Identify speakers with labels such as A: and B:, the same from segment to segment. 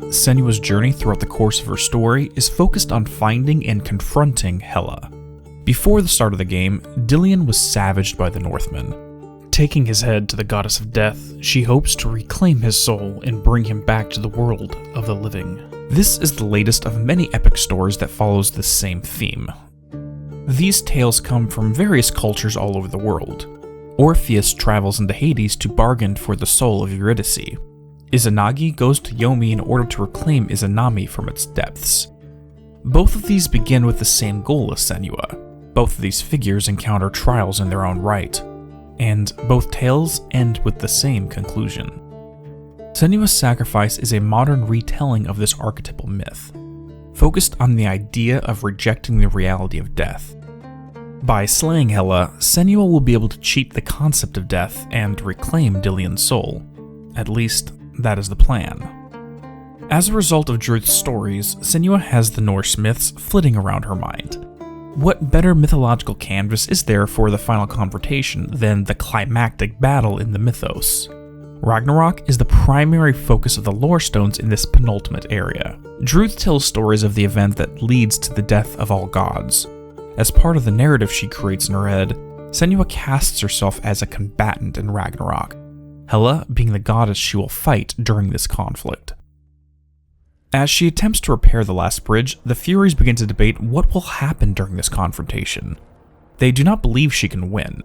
A: Senua's journey throughout the course of her story is focused on finding and confronting Hela. Before the start of the game, Dillion was savaged by the Northmen. Taking his head to the goddess of death, she hopes to reclaim his soul and bring him back to the world of the living. This is the latest of many epic stories that follows the same theme. These tales come from various cultures all over the world. Orpheus travels into Hades to bargain for the soul of Eurydice. Izanagi goes to Yomi in order to reclaim Izanami from its depths. Both of these begin with the same goal as Senua. Both of these figures encounter trials in their own right, and both tales end with the same conclusion. Senua's Sacrifice is a modern retelling of this archetypal myth, focused on the idea of rejecting the reality of death. By slaying Hela, Senua will be able to cheat the concept of death and reclaim Dillion's soul. At least, that is the plan. As a result of Druth's stories, Senua has the Norse myths flitting around her mind. What better mythological canvas is there for the final confrontation than the climactic battle in the mythos? Ragnarok is the primary focus of the lore stones in this penultimate area. Druth tells stories of the event that leads to the death of all gods. As part of the narrative she creates in her head, Senua casts herself as a combatant in Ragnarok, Hela being the goddess she will fight during this conflict. As she attempts to repair the last bridge, the Furies begin to debate what will happen during this confrontation. They do not believe she can win.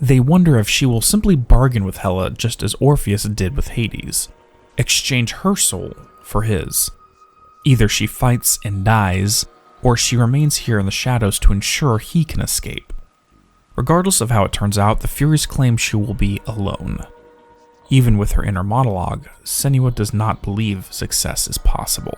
A: They wonder if she will simply bargain with Hela just as Orpheus did with Hades, exchange her soul for his. Either she fights and dies, or she remains here in the shadows to ensure he can escape. Regardless of how it turns out, the Furies claim she will be alone. Even with her inner monologue, Senua does not believe success is possible.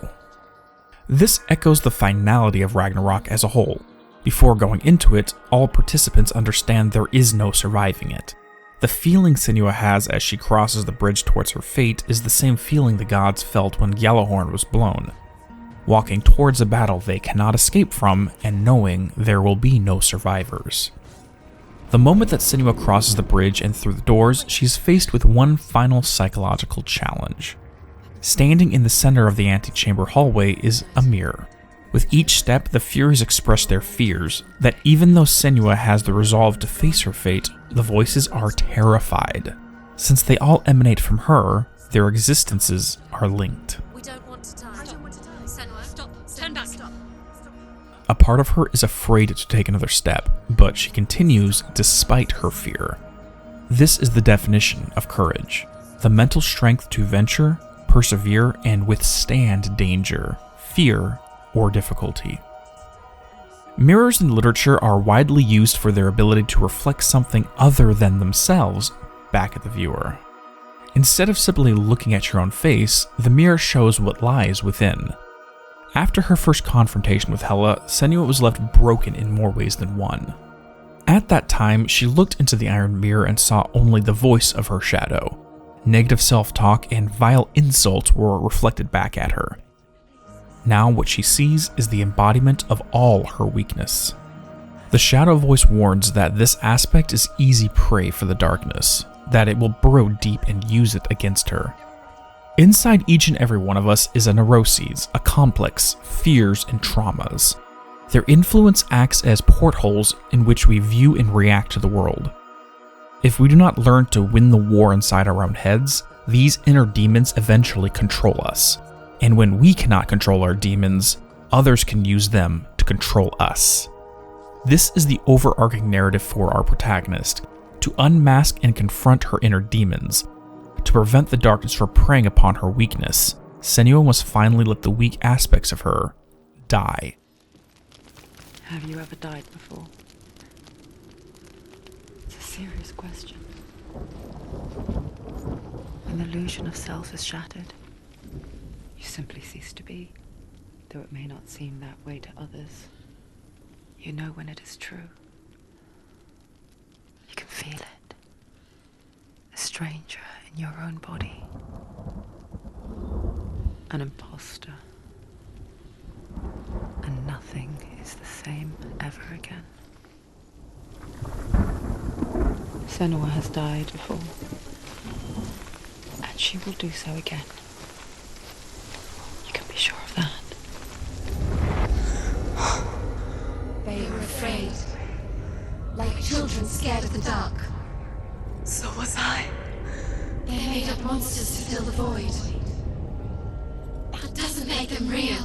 A: This echoes the finality of Ragnarok as a whole. Before going into it, all participants understand there is no surviving it. The feeling Senua has as she crosses the bridge towards her fate is the same feeling the gods felt when Gjallarhorn was blown. Walking towards a battle they cannot escape from, and knowing there will be no survivors. The moment that Senua crosses the bridge and through the doors, she's faced with one final psychological challenge. Standing in the center of the antechamber hallway is a mirror. With each step, the Furies express their fears, that even though Senua has the resolve to face her fate, the voices are terrified. Since they all emanate from her, their existences are linked.
B: We don't want to die. I don't want to die. Senua, stop. Turn back. Stop.
A: A part of her is afraid to take another step, but she continues despite her fear. This is the definition of courage: the mental strength to venture, persevere, and withstand danger, fear, or difficulty. Mirrors in literature are widely used for their ability to reflect something other than themselves back at the viewer. Instead of simply looking at your own face, the mirror shows what lies within. After her first confrontation with Hela, Senua was left broken in more ways than one. At that time, she looked into the iron mirror and saw only the voice of her shadow. Negative self-talk and vile insults were reflected back at her. Now what she sees is the embodiment of all her weakness. The shadow voice warns that this aspect is easy prey for the darkness, that it will burrow deep and use it against her. Inside each and every one of us is a neuroses, a complex, fears, and traumas. Their influence acts as portholes in which we view and react to the world. If we do not learn to win the war inside our own heads, these inner demons eventually control us. And when we cannot control our demons, others can use them to control us. This is the overarching narrative for our protagonist: to unmask and confront her inner demons. To prevent the darkness from preying upon her weakness, Senua must finally let the weak aspects of her die.
C: Have you ever died before? It's a serious question. When the illusion of self is shattered, you simply cease to be, though it may not seem that way to others. You know when it is true. You can feel it. A stranger in your own body. An imposter. And nothing is the same ever again. Senua has died before, and she will do so again. You can be sure of that.
B: They were afraid. Like children scared of the dark.
D: So was I.
B: They made up monsters to fill the void. That doesn't make them real.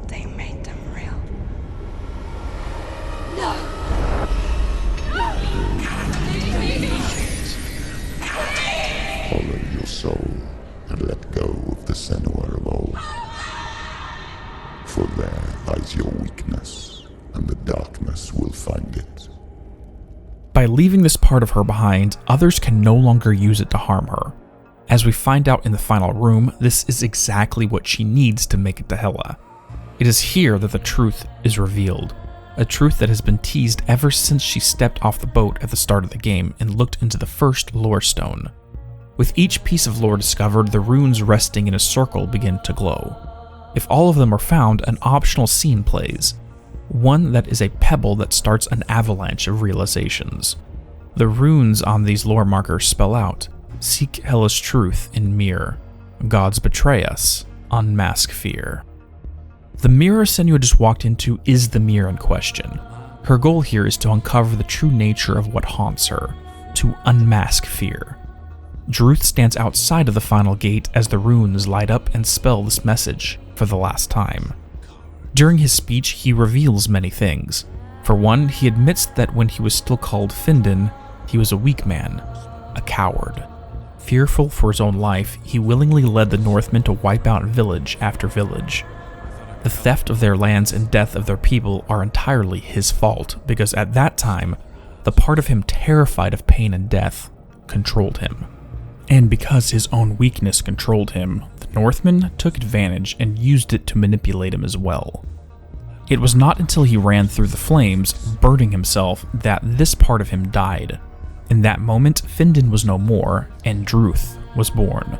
D: They made them real.
B: No!
E: Follow your soul and let go of the Senua of old. For there lies your weakness, and the darkness will find it.
A: By leaving this part of her behind, others can no longer use it to harm her. As we find out in the final room, this is exactly what she needs to make it to Hela. It is here that the truth is revealed, a truth that has been teased ever since she stepped off the boat at the start of the game and looked into the first lore stone. With each piece of lore discovered, the runes resting in a circle begin to glow. If all of them are found, an optional scene plays, one that is a pebble that starts an avalanche of realizations. The runes on these lore markers spell out, seek Hela's truth in mirror. Gods betray us, unmask fear. The mirror Senua just walked into is the mirror in question. Her goal here is to uncover the true nature of what haunts her, to unmask fear. Druth stands outside of the final gate as the runes light up and spell this message for the last time. During his speech, he reveals many things. For one, he admits that when he was still called Findon, he was a weak man, a coward. Fearful for his own life, he willingly led the Northmen to wipe out village after village. The theft of their lands and death of their people are entirely his fault, because at that time, the part of him terrified of pain and death controlled him. And because his own weakness controlled him, the Northmen took advantage and used it to manipulate him as well. It was not until he ran through the flames, burning himself, that this part of him died. In that moment, Findon was no more, and Druth was born.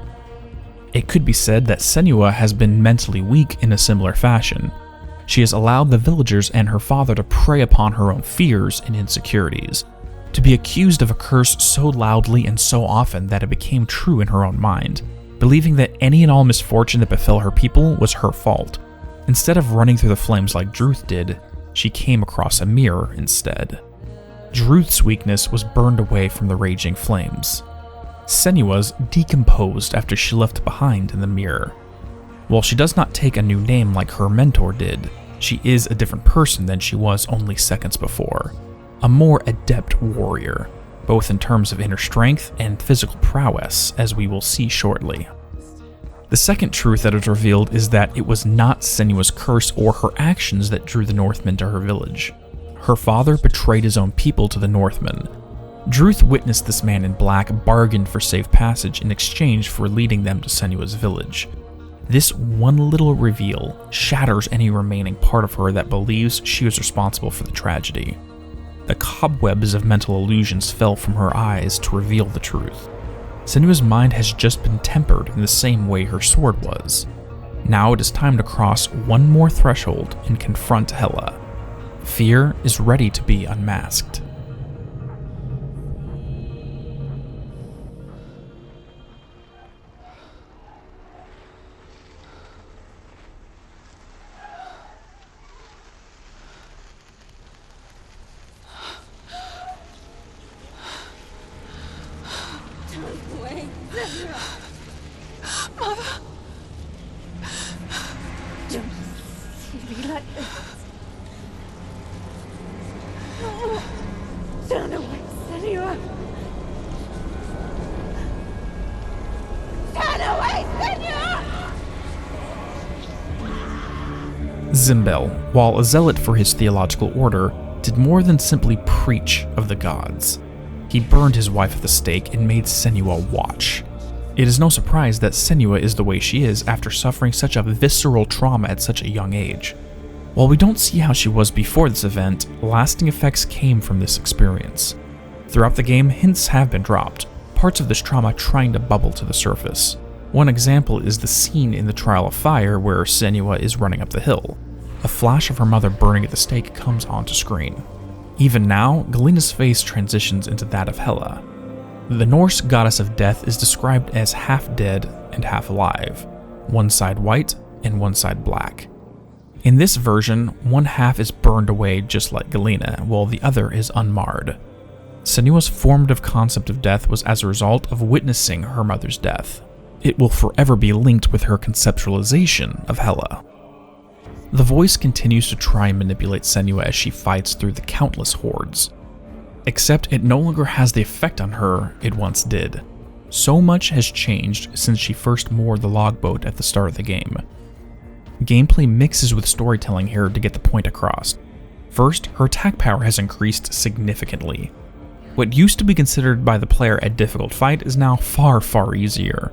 A: It could be said that Senua has been mentally weak in a similar fashion. She has allowed the villagers and her father to prey upon her own fears and insecurities, to be accused of a curse so loudly and so often that it became true in her own mind, believing that any and all misfortune that befell her people was her fault. Instead of running through the flames like Druth did, she came across a mirror instead. Druth's weakness was burned away from the raging flames. Senua's decomposed after she left behind in the mirror. While she does not take a new name like her mentor did, she is a different person than she was only seconds before. A more adept warrior, both in terms of inner strength and physical prowess, as we will see shortly. The second truth that is revealed is that it was not Senua's curse or her actions that drew the Northmen to her village. Her father betrayed his own people to the Northmen. Druth witnessed this man in black bargain for safe passage in exchange for leading them to Senua's village. This one little reveal shatters any remaining part of her that believes she was responsible for the tragedy. The cobwebs of mental illusions fell from her eyes to reveal the truth. Senua's mind has just been tempered in the same way her sword was. Now it is time to cross one more threshold and confront Hela. Fear is ready to be unmasked. Zimbel, while a zealot for his theological order, did more than simply preach of the gods. He burned his wife at the stake and made Senua watch. It is no surprise that Senua is the way she is after suffering such a visceral trauma at such a young age. While we don't see how she was before this event, lasting effects came from this experience. Throughout the game, hints have been dropped, parts of this trauma trying to bubble to the surface. One example is the scene in the Trial of Fire where Senua is running up the hill. A flash of her mother burning at the stake comes onto screen. Even now, Galena's face transitions into that of Hela. The Norse goddess of death is described as half dead and half alive, one side white and one side black. In this version, one half is burned away just like Galena, while the other is unmarred. Senua's formative concept of death was as a result of witnessing her mother's death. It will forever be linked with her conceptualization of Hela. The voice continues to try and manipulate Senua as she fights through the countless hordes. Except it no longer has the effect on her it once did. So much has changed since she first moored the logboat at the start of the game. Gameplay mixes with storytelling here to get the point across. First, her attack power has increased significantly. What used to be considered by the player a difficult fight is now far, far easier.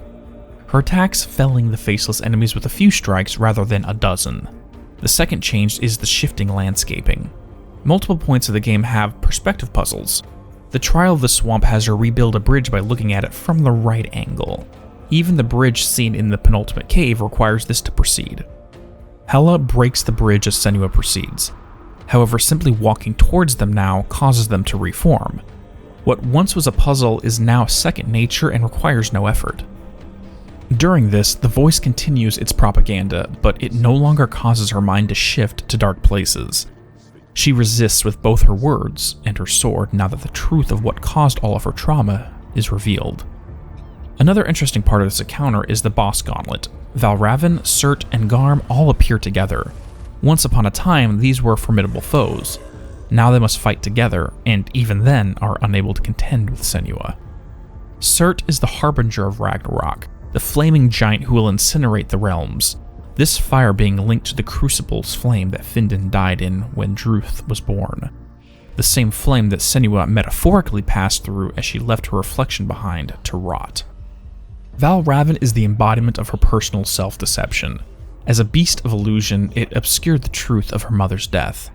A: Her attacks felling the faceless enemies with a few strikes rather than a dozen. The second change is the shifting landscaping. Multiple points of the game have perspective puzzles. The Trial of the Swamp has her rebuild a bridge by looking at it from the right angle. Even the bridge seen in the penultimate cave requires this to proceed. Hela breaks the bridge as Senua proceeds. However, simply walking towards them now causes them to reform. What once was a puzzle is now second nature and requires no effort. During this, the voice continues its propaganda, but it no longer causes her mind to shift to dark places. She resists with both her words and her sword now that the truth of what caused all of her trauma is revealed. Another interesting part of this encounter is the boss gauntlet. Valravn, Surt, and Garm all appear together. Once upon a time, these were formidable foes. Now they must fight together, and even then are unable to contend with Senua. Surt is the harbinger of Ragnarok, the flaming giant who will incinerate the realms, this fire being linked to the crucible's flame that Findon died in when Druth was born. The same flame that Senua metaphorically passed through as she left her reflection behind to rot. Valravn is the embodiment of her personal self-deception. As a beast of illusion, it obscured the truth of her mother's death.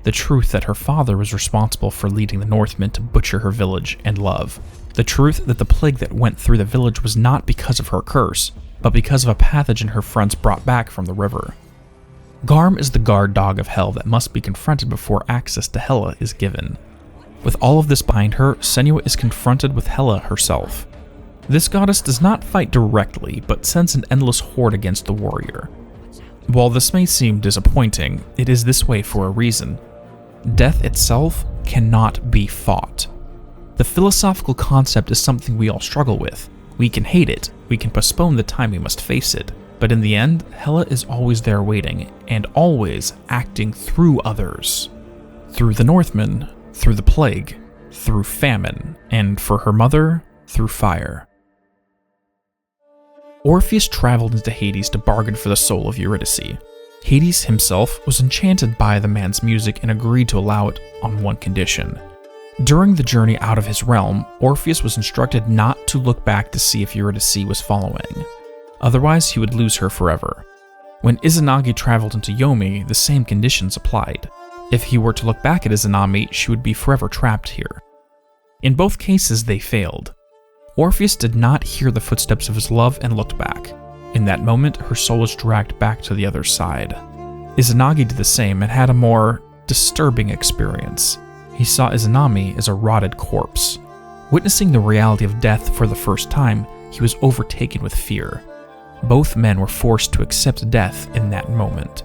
A: The truth that her father was responsible for leading the Northmen to butcher her village and love. The truth that the plague that went through the village was not because of her curse, but because of a pathogen her friends brought back from the river. Garm is the guard dog of hell that must be confronted before access to Hela is given. With all of this behind her, Senua is confronted with Hela herself. This goddess does not fight directly, but sends an endless horde against the warrior. While this may seem disappointing, it is this way for a reason. Death itself cannot be fought. The philosophical concept is something we all struggle with. We can hate it, we can postpone the time we must face it, but in the end, Hela is always there waiting, and always acting through others. Through the Northmen, through the plague, through famine, and for her mother, through fire. Orpheus traveled into Hades to bargain for the soul of Eurydice. Hades himself was enchanted by the man's music and agreed to allow it on one condition. During the journey out of his realm, Orpheus was instructed not to look back to see if Eurydice was following. Otherwise, he would lose her forever. When Izanagi traveled into Yomi, the same conditions applied. If he were to look back at Izanami, she would be forever trapped here. In both cases, they failed. Orpheus did not hear the footsteps of his love and looked back. In that moment, her soul was dragged back to the other side. Izanagi did the same and had a more disturbing experience. He saw Izanami as a rotted corpse. Witnessing the reality of death for the first time, he was overtaken with fear. Both men were forced to accept death in that moment.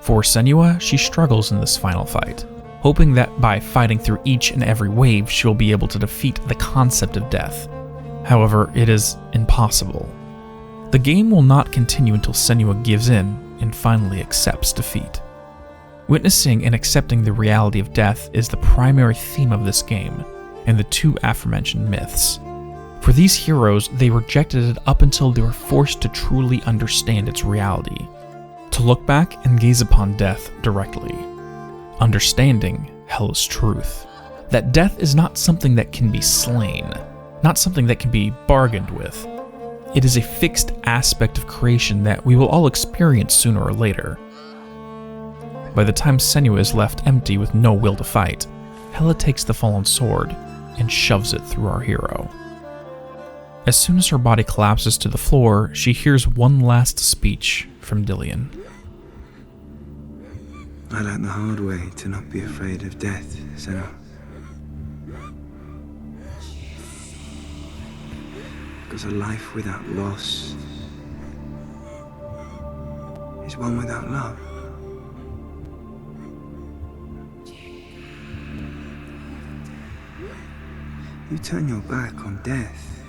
A: For Senua, she struggles in this final fight, hoping that by fighting through each and every wave, she will be able to defeat the concept of death. However, it is impossible. The game will not continue until Senua gives in and finally accepts defeat. Witnessing and accepting the reality of death is the primary theme of this game, and the two aforementioned myths. For these heroes, they rejected it up until they were forced to truly understand its reality, to look back and gaze upon death directly, understanding Hela's truth, that death is not something that can be slain, not something that can be bargained with. It is a fixed aspect of creation that we will all experience sooner or later. By the time Senua is left empty with no will to fight, Hela takes the fallen sword and shoves it through our hero. As soon as her body collapses to the floor, she hears one last speech from Dillion.
F: I learned the hard way to not be afraid of death, Senua. Because a life without loss is one without love. You turn your back on death,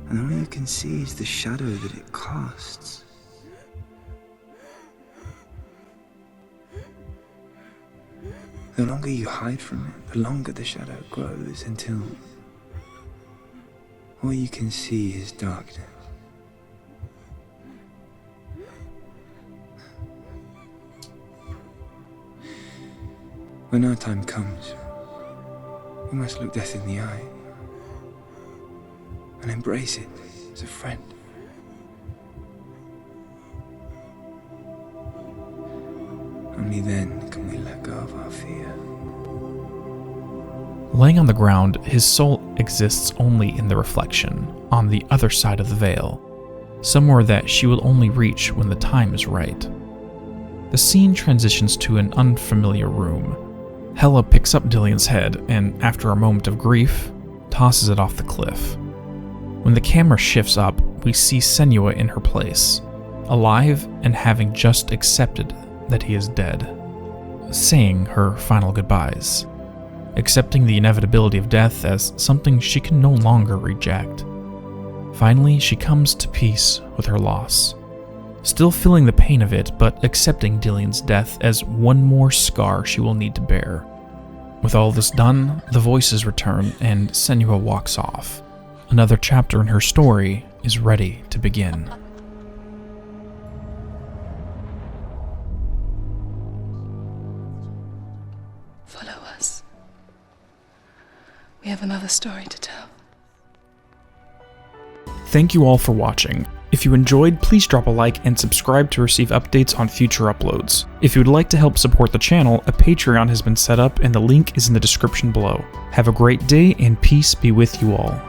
F: and all you can see is the shadow that it casts. The longer you hide from it, the longer the shadow grows until all you can see is darkness. When our time comes, we must look death in the eye and embrace it as a friend. Only then can we let go of our fear.
A: Laying on the ground, his soul exists only in the reflection, on the other side of the veil, somewhere that she will only reach when the time is right. The scene transitions to an unfamiliar room. Hela picks up Dillion's head and, after a moment of grief, tosses it off the cliff. When the camera shifts up, we see Senua in her place, alive and having just accepted that he is dead, saying her final goodbyes, accepting the inevitability of death as something she can no longer reject. Finally, she comes to peace with her loss, still feeling the pain of it, but accepting Dillion's death as one more scar she will need to bear. With all this done, the voices return and Senua walks off. Another chapter in her story is ready to begin.
D: Follow us. We have another story to tell.
A: Thank you all for watching. If you enjoyed, please drop a like and subscribe to receive updates on future uploads. If you would like to help support the channel, a Patreon has been set up and the link is in the description below. Have a great day and peace be with you all.